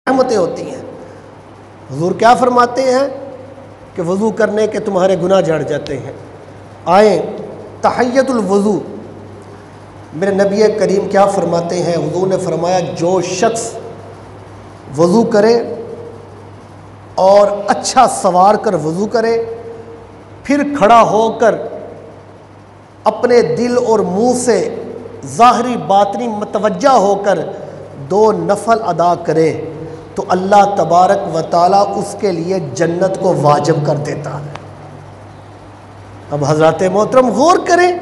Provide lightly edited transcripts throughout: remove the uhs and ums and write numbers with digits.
رحمتیں ہوتی ہیں۔ حضور کیا فرماتے ہیں کہ وضو کرنے کے تمہارے گناہ جھڑ جاتے ہیں۔ آئیں تحیۃ الوضو، میرے نبی کریم کیا فرماتے ہیں؟ حضور نے فرمایا جو شخص وضو کرے اور اچھا سنوار کر وضو کرے، پھر کھڑا ہو کر اپنے دل اور منہ سے ظاہری باطنی متوجہ ہو کر 2 نفل ادا کرے تو اللہ تبارک و تعالیٰ اس کے لیے جنت کو واجب کر دیتا ہے۔ اب حضرات محترم غور کریں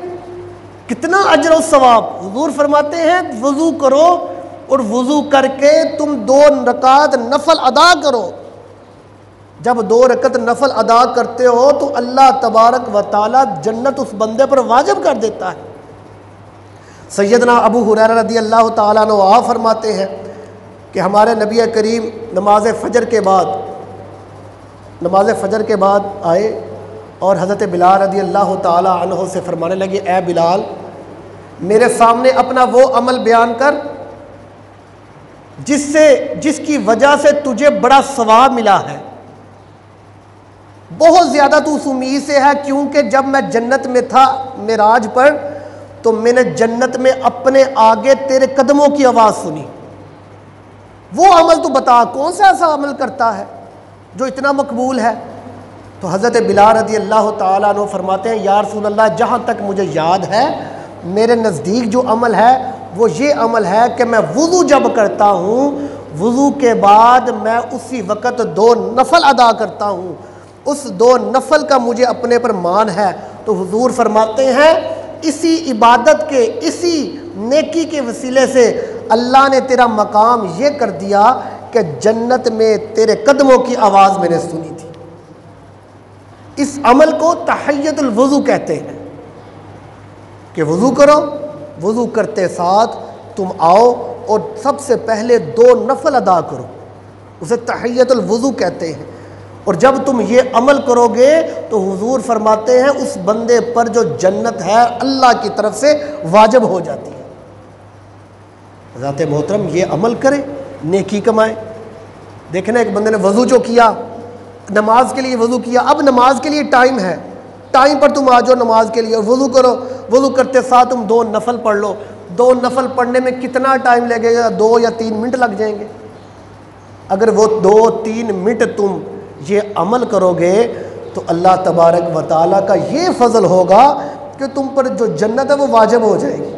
کتنا اجر و ثواب۔ حضور فرماتے ہیں وضو کرو اور وضو کر کے تم 2 رکعت نفل ادا کرو۔ جب 2 رکعت نفل ادا کرتے ہو تو اللہ تبارک و تعالیٰ جنت اس بندے پر واجب کر دیتا ہے۔ سیدنا ابو ہریرہ رضی اللہ تعالیٰ عنہ فرماتے ہیں کہ ہمارے نبی کریم نماز فجر کے بعد آئے اور حضرت بلال رضی اللہ تعالیٰ عنہ سے فرمانے لگے، اے بلال میرے سامنے اپنا وہ عمل بیان کر جس کی وجہ سے تجھے بڑا ثواب ملا ہے۔ بہت زیادہ تو اس امید سے ہے، کیونکہ جب میں جنت میں تھا معراج پر تو میں نے جنت میں اپنے آگے تیرے قدموں کی آواز سنی۔ وہ عمل تو بتا، کون سا ایسا عمل کرتا ہے جو اتنا مقبول ہے؟ تو حضرت بلال رضی اللہ تعالیٰ عنہ فرماتے ہیں یا رسول اللہ جہاں تک مجھے یاد ہے میرے نزدیک جو عمل ہے وہ یہ عمل ہے کہ میں وضو جب کرتا ہوں، وضو کے بعد میں اسی وقت 2 نفل ادا کرتا ہوں۔ اس 2 نفل کا مجھے اپنے پر مان ہے۔ تو حضور فرماتے ہیں اسی عبادت کے، اسی نیکی کے وسیلے سے اللہ نے تیرا مقام یہ کر دیا کہ جنت میں تیرے قدموں کی آواز میں نے سنی تھی۔ اس عمل کو تحیۃ الوضو کہتے ہیں کہ وضو کرو، وضو کرتے ساتھ تم آؤ اور سب سے پہلے 2 نفل ادا کرو، اسے تحیۃ الوضو کہتے ہیں۔ اور جب تم یہ عمل کرو گے تو حضور فرماتے ہیں اس بندے پر جو جنت ہے اللہ کی طرف سے واجب ہو جاتی ہے۔ حضرات محترم یہ عمل کریں، نیکی کمائیں۔ دیکھنا ایک بندے نے وضو جو کیا، نماز کے لیے وضو کیا، اب نماز کے لیے ٹائم ہے، ٹائم پر تم آ جاؤ نماز کے لیے اور وضو کرو، وضو کرتے ساتھ تم 2 نفل پڑھ لو۔ 2 نفل پڑھنے میں کتنا ٹائم لگے گا؟ 2 یا 3 منٹ لگ جائیں گے۔ اگر وہ 2-3 منٹ تم یہ عمل کرو گے تو اللہ تبارک و تعالیٰ کا یہ فضل ہوگا کہ تم پر جو جنت ہے وہ واجب ہو جائے گی۔